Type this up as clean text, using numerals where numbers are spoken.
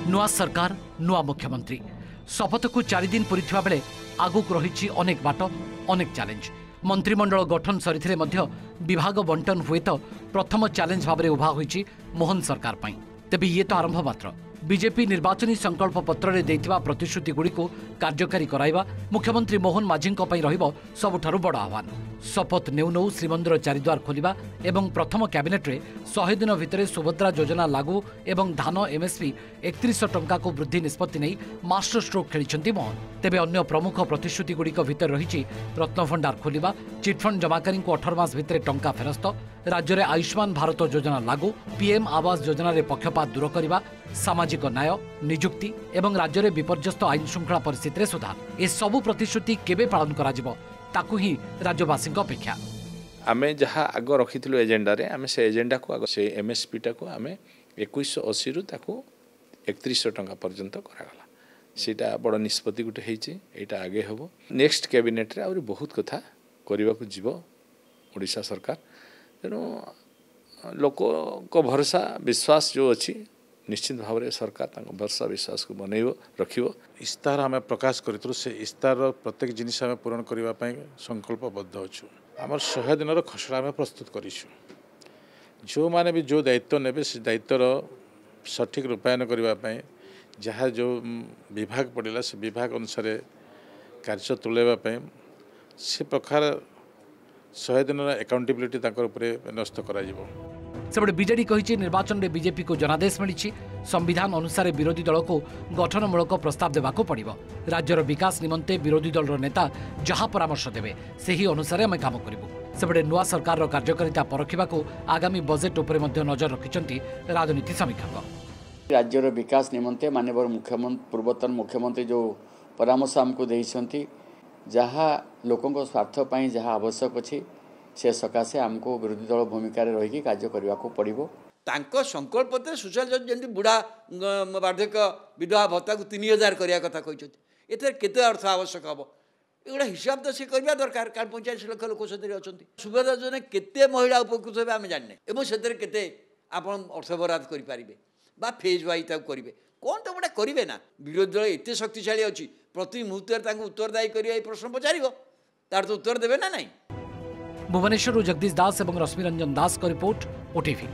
नुआ सरकार नुआ मुख्यमंत्री शपथ को 4 दिन पूरी बेले आगुक रही अनेक बाट अनेक चैलेंज मंत्रिमंडल गठन सरी विभाग बंटन हुए तो प्रथम चैलेंज भाव में उभा होईची मोहन सरकार पाई। तेबे ये तो आरंभ मात्र। बीजेपी निर्वाचनी संकल्प पत्र में देथिबा प्रतिश्रुति गुड़ी को कार्यकारी कराइबा मुख्यमंत्री मोहन माझी रहिबो सबुठारु बड़ आह्वान। शपथ नेउ नेउ श्रीमंदिर चारिद्वार खोलिबा एवं प्रथम कैबिनेट रे 100 दिन भितर सुभद्रा योजना लागू एवं धान एमएसपी 3100 टंका को वृद्धि निष्पत्ति नहीं मास्टर स्ट्रोक खेली मोहन। तेबे अन्य प्रमुख प्रतिश्रुति गुड़िक भितर रही रत्नभंडार खोलिबा, चिटफंड जमाकारी को 18 मास भितर टंका फेरस्त, राज्य में आयुष्मान भारत योजना लागू, पीएम आवास योजना रे पक्षपात दूर करने, सामाजिक न्याय, निजुक्ति एवं राज्य में विपर्यस्त आईन श्रृंखला परिस्थिति सुधार। ए सबु प्रतिश्रुति केबे पालन कराजिबो ताकू ही राज्यवासी अपेक्षा। आमे जहाँ आग रखी एजेंडा रे आमे से एजेंडा को आग से एमएसपी टा को आमे 2180 रु ताको 3100 टंका पर्यंत करागला। सीटा बड़ निष्पत्ति गुटे हेची, एटा आगे हबो। नेक्स्ट कैबिनेट रे आउरी बहुत कथा करबा को जीवो ओडिशा सरकार। तेणु लोक को भरोसा विश्वास जो अच्छी निश्चित भाव में सरकार भरोसा विश्वास को बनइब रखिबो। इस्तार आम प्रकाश करूँ से इस्तार प्रत्येक जिनिस आम पूरण करने संकल्पबद्ध अच्छु। आम 100 दिन खसड़ा आम प्रस्तुत करूँ। जो मैंने भी जो दायित्व ने से दायित्वर सठिक रूपायन करने जहाँ जो विभाग पड़ा से विभाग अनुसार कार्य तुलाइवाई से प्रकार 100 दिन अकाउंटेबिलिटी न्यस्त कर। सेपटे बीजेडी कही निर्वाचन में बीजेपी को जनादेश मिली संविधान अनुसार विरोधी दल को गठनमूलक प्रस्ताव देवाक पड़ो। राज्यर विकास निमंते विरोधी दल नेता जहाँ परामर्श देवे से ही अनुसार आम काम करूँ। सेपटे नुआ सरकार कार्यकारिता परखा आगामी बजेट उपर नजर रखिंट राजनीति समीक्षक। राज्यर विकास निमंते माननीय मुख्यमंत्री पूर्वतन मुख्यमंत्री जो परामर्श आमको देइछंती जहाँ लोकों स्वार्थपाई जहाँ आवश्यक अच्छी से सकाशे आमको विरोधी दल भूमिका रही कार्य करने को पड़ो। संकल्प सोशल जमी बुढ़ा बार्धक्य विधवा भत्ता को 3000 करने कथा कहते केते अर्थ आवश्यक हम एगुड़ा हिसाब तो सी करवा दरकार। कारण 45 लाख लोक से अच्छा सुभद्रा योजना केते महिला उपकृत हे आम जाने से आप अर्थ बराद करेंगे फेज वाइज करेंगे कौन तो गोटे करेंगे ना। विरोधी दल एत शक्तिशाली अच्छी प्रति मुहूर्त उत्तरदायी कर प्रश्न पचार तार तो उत्तर देवे ना नहीं। भुवनेश्वर जगदीश दास और रश्मिरंजन दास का रिपोर्ट ओटीवी।